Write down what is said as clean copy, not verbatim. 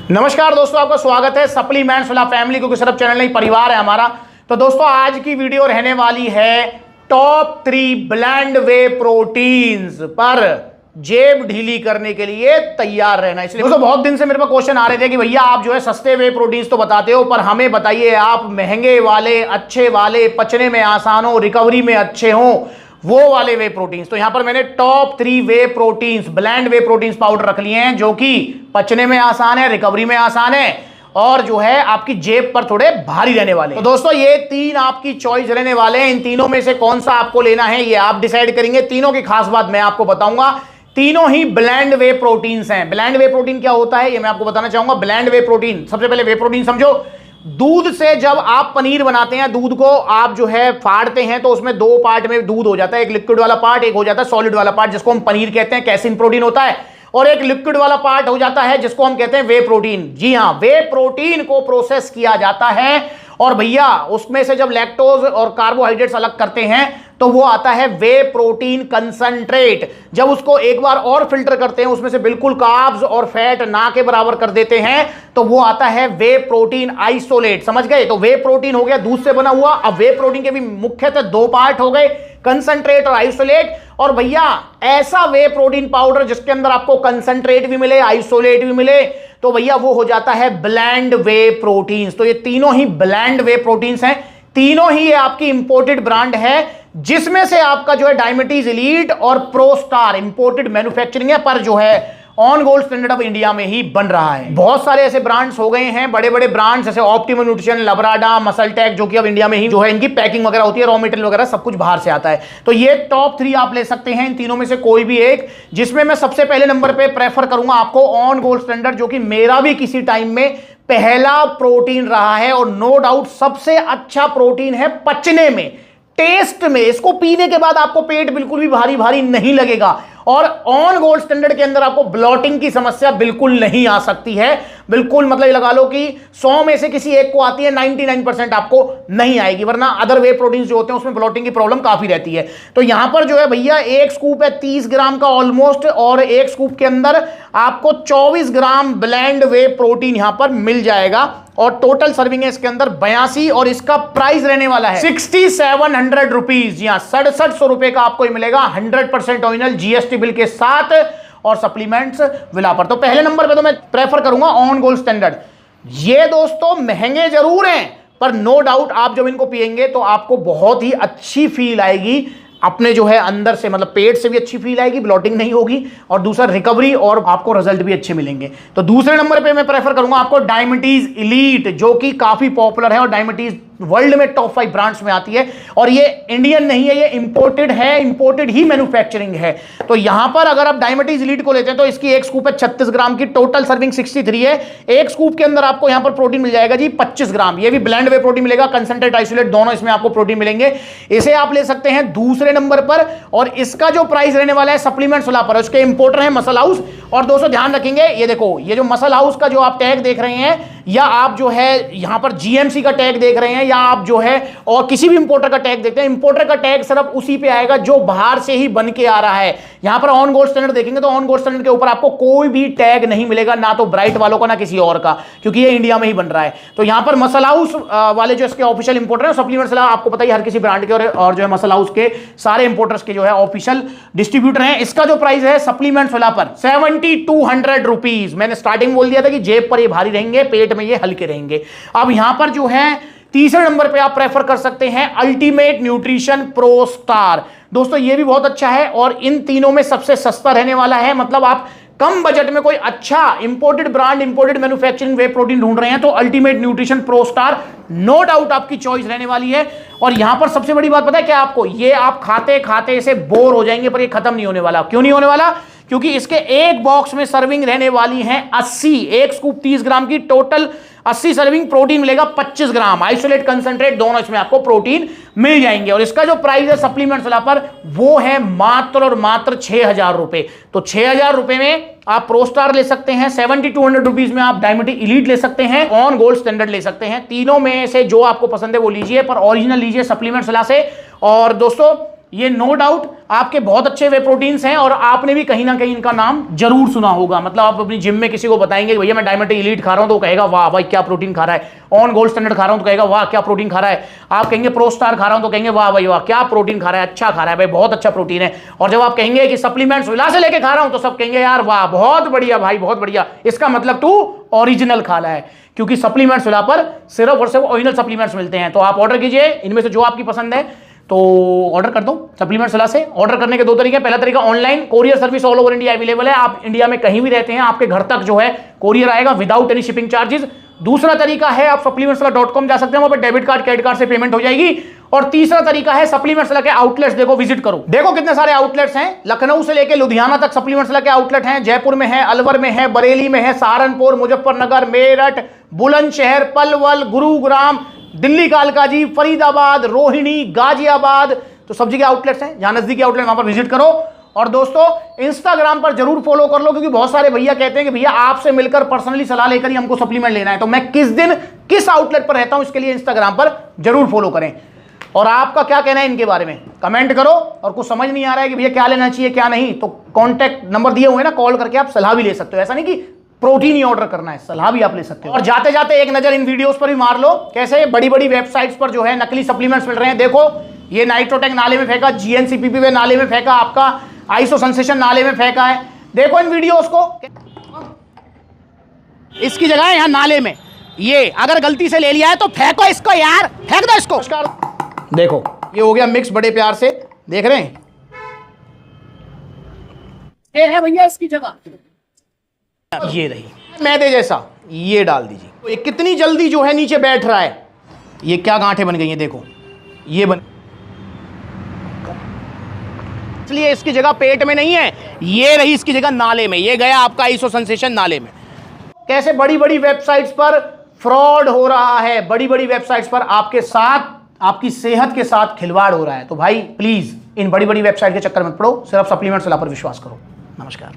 नमस्कार दोस्तों, आपका स्वागत है सप्लीमेंट्स वाला फैमिली, क्योंकि सिर्फ चैनल नहीं परिवार है हमारा। तो दोस्तों आज की वीडियो रहने वाली है टॉप 3 ब्लेंड वे प्रोटीन्स पर जेब ढीली करने के लिए तैयार रहना। इसलिए दोस्तों बहुत दिन से मेरे पास क्वेश्चन आ रहे थे कि भैया आप जो है सस्ते वे प्रोटीन्स तो बताते हो, पर हमें बताइए आप महंगे वाले, अच्छे वाले, पचने में आसान हो, रिकवरी में अच्छे हो, वो वाले वे प्रोटीन्स। तो यहां पर मैंने टॉप 3 वे प्रोटीन्स, ब्लेंड वे प्रोटीन्स पाउडर रख लिए हैं, जो कि पचने में आसान है, रिकवरी में आसान है और जो है आपकी जेब पर थोड़े भारी रहने वाले। तो दोस्तों ये 3 आपकी चॉइस रहने वाले हैं। इन तीनों में से कौन सा आपको लेना है ये आप डिसाइड करेंगे। तीनों की खास बात मैं आपको बताऊंगा। तीनों ही ब्लेंड वे प्रोटीन्स हैं। ब्लेंड वे प्रोटीन क्या होता है ये मैं आपको बताना चाहूंगा। ब्लेंड वे प्रोटीन, सबसे पहले वे प्रोटीन समझो। दूध से जब आप पनीर बनाते हैं, दूध को आप जो है फाड़ते हैं तो उसमें 2 पार्ट में दूध हो जाता है। एक लिक्विड वाला पार्ट, एक हो जाता है सॉलिड वाला पार्ट, जिसको हम पनीर कहते हैं, कैसीन प्रोटीन होता है। और एक लिक्विड वाला पार्ट हो जाता है जिसको हम कहते हैं वे प्रोटीन। जी हां, वे प्रोटीन को प्रोसेस किया जाता है और भैया उसमें से जब लैक्टोज और कार्बोहाइड्रेट्स अलग करते हैं तो वो आता है वे प्रोटीन कंसंट्रेट। जब उसको एक बार और फिल्टर करते हैं, उसमें से बिल्कुल कार्ब्स और फैट ना के बराबर कर देते हैं, तो वो आता है वे प्रोटीन आइसोलेट। समझ गए? तो वे प्रोटीन हो गया दूध से बना हुआ। अब वे प्रोटीन के भी मुख्यतः 2 पार्ट हो गए, कंसंट्रेट और आइसोलेट। और भैया ऐसा वे प्रोटीन पाउडर जिसके अंदर आपको कंसंट्रेट भी मिले, आइसोलेट भी मिले, तो भैया वो हो जाता है ब्लेंड वे प्रोटीन्स। तो ये तीनों ही ब्लेंड वे प्रोटीन्स हैं। तीनों ही ये आपकी इंपोर्टेड ब्रांड है, जिसमें से आपका जो है डायबिटीज एलीट और प्रोस्टार इंपोर्टेड मैन्युफैक्चरिंग है, पर जो है on gold standard of India में ही बन रहा है। बहुत सारे ऐसे ब्रांड्स हो गए हैं, बड़े बड़े ब्रांड्स जैसे ऑप्टिमम न्यूट्रिशन, लबराडा, मसलटेक, जो कि अब इंडिया में ही जो है इनकी पैकिंग वगैरह होती है, रॉ मटेरियल वगैरह सब कुछ बाहर से आता है। तो ये टॉप 3 आप ले सकते हैं, इन तीनों में से कोई भी एक। जिसमें मैं सबसे पहले नंबर पे प्रेफर करूंगा आपको ऑन गोल्ड स्टैंडर्ड, जो कि मेरा भी किसी टाइम में पहला प्रोटीन रहा है और नो डाउट सबसे अच्छा प्रोटीन है पचने में, टेस्ट में। इसको पीने के बाद आपको पेट बिल्कुल भी भारी भारी नहीं लगेगा और ऑन गोल्ड स्टैंडर्ड के अंदर आपको ब्लॉटिंग की समस्या बिल्कुल नहीं आ सकती है। बिल्कुल मतलब लगा लो कि 100 में से किसी एक को आती है, 99% आपको नहीं आएगी, वरना अदर वे प्रोटीन्स जो होते हैं उसमें ब्लॉटिंग की प्रॉब्लम काफी रहती है। तो यहां पर जो है भैया एक स्कूप है 30 ग्राम का ऑलमोस्ट, और एक स्कूप के अंदर आपको 24 ग्राम ब्लेंड वे प्रोटीन यहां पर मिल जाएगा और टोटल सर्विंग है इसके अंदर 82 और इसका प्राइस रहने वाला है 6700 रुपीज। जी हां, 6700 रुपए का आपको मिलेगा 100% ओरिजिनल जीएसटी बिल के साथ और सप्लीमेंट्स विला पर। तो पहले नंबर पे तो मैं प्रेफर करूंगा ऑन गोल्ड स्टैंडर्ड। ये दोस्तों महंगे जरूर हैं, पर नो डाउट आप जब इनको पिएंगे तो आपको बहुत ही अच्छी फील आएगी अपने जो है अंदर से, मतलब पेट से भी अच्छी फील आएगी, ब्लॉटिंग नहीं होगी, और दूसरा रिकवरी और आपको रिजल्ट भी अच्छे मिलेंगे। तो दूसरे नंबर पे मैं प्रेफर करूंगा आपको डायबिटीज एलीट, जो कि काफी पॉपुलर है और डायबिटीज वर्ल्ड में टॉप 5 ब्रांड्स में आती है। और ये इंडियन नहीं है, ये इंपोर्टेड है, इंपोर्टेड ही मैन्युफैक्चरिंग है। तो यहां पर अगर आप डायबिटीज एलीट को लेते हैं तो इसकी एक स्कूप है 36 ग्राम की, टोटल सर्विंग 63 है। एक स्कूप के अंदर आपको यहां पर प्रोटीन मिल जाएगा जी 25 ग्राम। ये भी ब्लेंड वे प्रोटीन मिलेगा, कंसंट्रेट, आइसोलेट दोनों इसमें आपको प्रोटीन मिलेंगे। इसे आप ले सकते हैं दूसरे नंबर पर और इसका जो प्राइस रहने वाला है सप्लीमेंट्स वाला पर, उसके इंपोर्टर है मसल हाउस। और दोस्तों ध्यान रखेंगे, ये देखो ये जो मसल हाउस का जो आप टैग देख रहे हैं, या आप जो है यहां पर जीएमसी का टैग देख रहे हैं, या आप जो है और किसी भी इंपोर्टर का टैग देखते हैं, इंपोर्टर का टैग सिर्फ उसी पे आएगा जो बाहर से ही बन के आ रहा है। यहां पर ऑन गोल्ड स्टैंडर्ड देखेंगे तो ऑन गोल्ड स्टैंडर्ड के ऊपर आपको कोई भी टैग नहीं मिलेगा, ना तो ब्राइट वालों का ना किसी और का, क्योंकि ये इंडिया में ही बन रहा है। तो यहां पर मसल हाउस वाले जो इसके ऑफिशियल इंपोर्टर है, सप्लीमेंट्स आपको पता ही हर किसी ब्रांड के और जो है मसल हाउस के सारे इंपोर्टर्स के जो है ऑफिशियल डिस्ट्रीब्यूटर हैं। इसका जो प्राइस है सप्लीमेंट्स वाला पर 7200 रुपीज। मैंने स्टार्टिंग बोल दिया था कि जेब पर ये भारी रहेंगे, पेट में ये हल्के रहेंगे। अब यहां पर जो है तीसरे नंबर पे आप प्रेफर कर सकते हैं अल्टीमेट न्यूट्रिशन प्रो स्टार। दोस्तों ये भी बहुत अच्छा है और इन तीनों में सबसे सस्ता रहने वाला है। मतलब आप कम बजट में कोई अच्छा imported brand, imported manufacturing whey protein ढूंढ रहे हैं तो Ultimate Nutrition Pro Star no doubt आपकी चॉइस रहने वाली है। और यहां पर सबसे बड़ी बात पता है क्या आपको, ये आप खाते खाते इसे बोर हो जाएंगे, पर ये खत्म नहीं होने वाला। क्यों नहीं होने वाला? क्योंकि इसके एक बॉक्स में सर्विंग रहने वाली है 80, एक स्कूप 30 ग्राम की, टोटल 80 सर्विंग, प्रोटीन मिलेगा 25 ग्राम, आइसोलेट, कंसंट्रेट दोनों इसमें आपको प्रोटीन मिल जाएंगे। और इसका जो प्राइस है सप्लीमेंट्स वाला पर वो है मात्र और मात्र 6000 रुपए। तो 6000 रुपए में आप प्रो स्टार ले सकते हैं, 7200 रुपीज में आप डायबिटीज एलीट ले सकते हैं, ऑन गोल्ड स्टैंडर्ड ले सकते हैं। तीनों में से जो आपको पसंद है वो लीजिए, पर ओरिजिनल लीजिए सप्लीमेंट्स वाला से। और दोस्तों ये नो डाउट आपके बहुत अच्छे वे प्रोटीन्स हैं और आपने भी कहीं ना कहीं इनका नाम जरूर सुना होगा। मतलब आप अपनी जिम में किसी को बताएंगे भैया मैं डायमंड एलीट खा रहा हूं तो कहेगा वाह भाई क्या प्रोटीन खा रहा है। ऑन गोल्ड स्टैंडर्ड खा रहा हूं तो कहेगा वाह क्या प्रोटीन खा रहा है। आप कहेंगे प्रो स्टार खा रहा हूं तो कहेंगे वाह भाई वाह क्या प्रोटीन खा रहा है, अच्छा खा रहा है भाई, बहुत अच्छा प्रोटीन है। और जब आप कहेंगे कि सप्लीमेंट्स विला से लेके खा रहा हूं तो सब कहेंगे यार वाह बहुत बढ़िया भाई बहुत बढ़िया, इसका मतलब तू ओरिजिनल खा रहा है। क्योंकि सप्लीमेंट्स विला पर सिर्फ और सिर्फ ओरिजिनल सप्लीमेंट्स मिलते हैं। तो आप ऑर्डर कीजिए इनमें से जो आपकी पसंद है तो ऑर्डर कर दो सप्लीमेंट्स विला से। ऑर्डर करने के दो तरीके, पहला तरीका online, courier service all over India available है। आप इंडिया में कहीं भी रहते हैं आपके घर तक जो है कोरियर आएगा विदाउट एनी शिपिंग चार्जेस। दूसरा तरीका है आप supplementswala.com जा सकते हैं, वहां पर डेबिट कार्ड क्रेडिट कार्ड से पेमेंट हो जाएगी। और तीसरा तरीका है सप्लीमेंट्स विला के आउटलेट्स देखो, विजिट करो, देखो कितने सारे आउटलेट्स हैं। लखनऊ से लेकर लुधियाना तक सप्लीमेंट्स विला के आउटलेट हैं। जयपुर में है, अलवर में है, बरेली में है, सहारनपुर, मुजफ्फरनगर, मेरठ, बुलंदशहर, पलवल, गुरुग्राम, दिल्ली कालकाजी, फरीदाबाद, रोहिणी, गाजियाबाद, तो सब जगह आउटलेट्स हैं। जहां नजदीकी आउटलेट वहां पर विजिट करो। और दोस्तों इंस्टाग्राम पर जरूर फॉलो कर लो, क्योंकि बहुत सारे भैया कहते हैं कि भैया आपसे मिलकर पर्सनली सलाह लेकर ही हमको सप्लीमेंट लेना है। तो मैं किस दिन किस आउटलेट पर रहता हूं इसके लिए इंस्टाग्राम पर जरूर फॉलो करें। और आपका क्या कहना है इनके बारे में कमेंट करो। और कुछ समझ नहीं आ रहा है कि भैया क्या लेना चाहिए क्या नहीं, तो कॉन्टैक्ट नंबर दिए हुए हैं ना, कॉल करके आप सलाह भी ले सकते हो। ऐसा नहीं कि प्रोटीन ही ऑर्डर करना है, सलाह भी आप ले सकते हो। और जाते जाते एक नजर इन वीडियोस पर भी मार लो, कैसे बड़ी बड़ी वेबसाइट्स पर जो है नकली सप्लीमेंट्स मिल रहे हैं। देखो ये नाइट्रोटेक नाले में फेंका, जीएनसीपीपी नाले में फेंका, आपका आइसो सेंसेशन नाले में फेंका है। देखो इन वीडियोस को, इसकी जगह है यहां नाले में। ये अगर गलती से ले लिया है तो फेंको इसको यार, फेंक दो इसको। देखो ये हो गया मिक्स बड़े प्यार से, देख रहे हैं ये है भैया इसकी जगह, ये रही मैदे जैसा, ये डाल दीजिए। तो ये कितनी जल्दी जो है नीचे बैठ रहा है। ये क्या गांठें बन गई हैं देखो, ये बन, इसलिए इसकी जगह पेट में नहीं है, ये रही इसकी जगह नाले में। ये गया आपका आइसो सेंसेशन नाले में। कैसे बड़ी बड़ी वेबसाइट्स पर फ्रॉड हो रहा है, बड़ी बड़ी वेबसाइट्स पर आपके साथ आपकी सेहत के साथ खिलवाड़ हो रहा है। तो भाई प्लीज इन बड़ी बड़ी वेबसाइट के चक्कर में पड़ो, सिर्फ सप्लीमेंट्स विला पर विश्वास करो। नमस्कार।